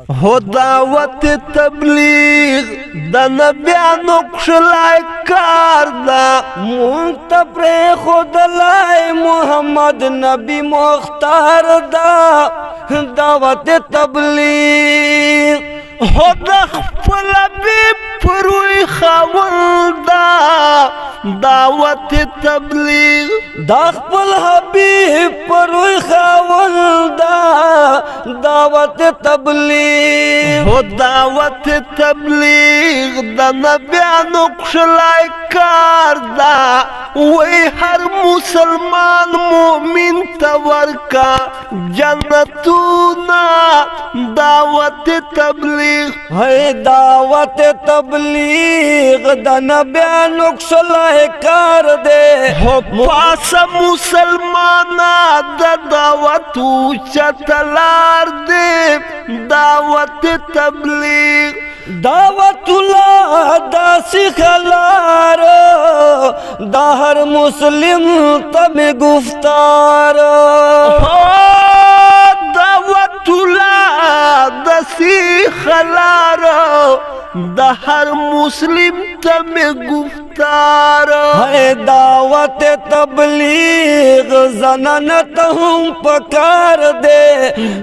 हो दावत तबलीग the नबियानो खुशलाय car दा मुंतप्रे खुदलाय मोहम्मद नबी मुख्तार दा दावत तबलीग हो दखल बी फरुई खवलदा दावत तबलीग दखल हबीब फरुई खवलदा दावत तबलीग हो दावत तबलीग द नबियानो खुशलाय कार दा वही हर मुसलमान मोमिन तवर का जन्नतूना दावत तबलीग है दावत तबलीग द नबियानो खुशलाय कार दे हो पास मुसलमाना द दावत ऊंचा तलार दे दावत तबलीग दावतुल्लाह दासी खलार दाहर मुस्लिम तमे गुफ्तार दावतुल्लाह दासी खलार दाहर मुस्लिम तमे गुफ्तार है दावत तबलीग जनानत हम पकार दे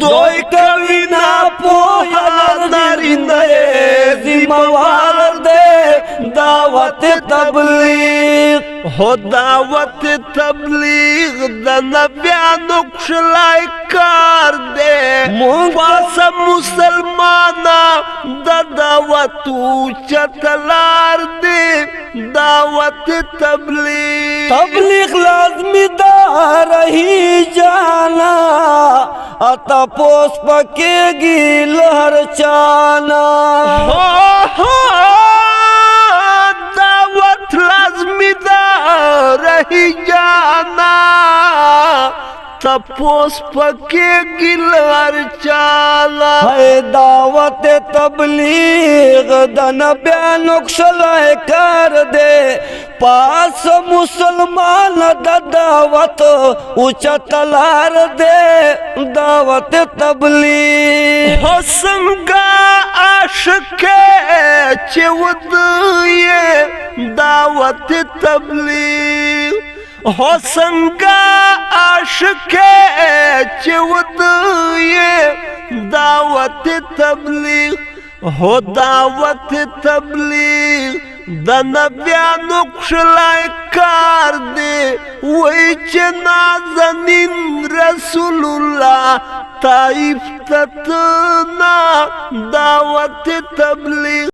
दोई कवि ना पोया नरिंदे जिम्मेवार दे दावत तबलीग हो दावत तबलीग द नबियानो खुशलाय कार दे मुबास मुसलमाना द दावत ऊंचा तलार दे दावत तबलीग तबलीग लाजमी दार ही जाना अता पोस पकेगी लहर चाना हो दावत लाजमी दार ही जाना तपोस पके गिलर चाला है दावत तबलीग द नबियानो खुशलाय कर दे पास मुसलमान द दावत ऊंचा तलार दे दावत तबलीग हो संगा आशिके चिवद ये दावत तबलीग हो संगा आशिके चिवद ये दावत तबलीग हो दावत तबलीग द नबियानो खुशलाय कार दे वही नाज़नीन रसूलुल्लाह ताइफ ततना दावत तबलीग।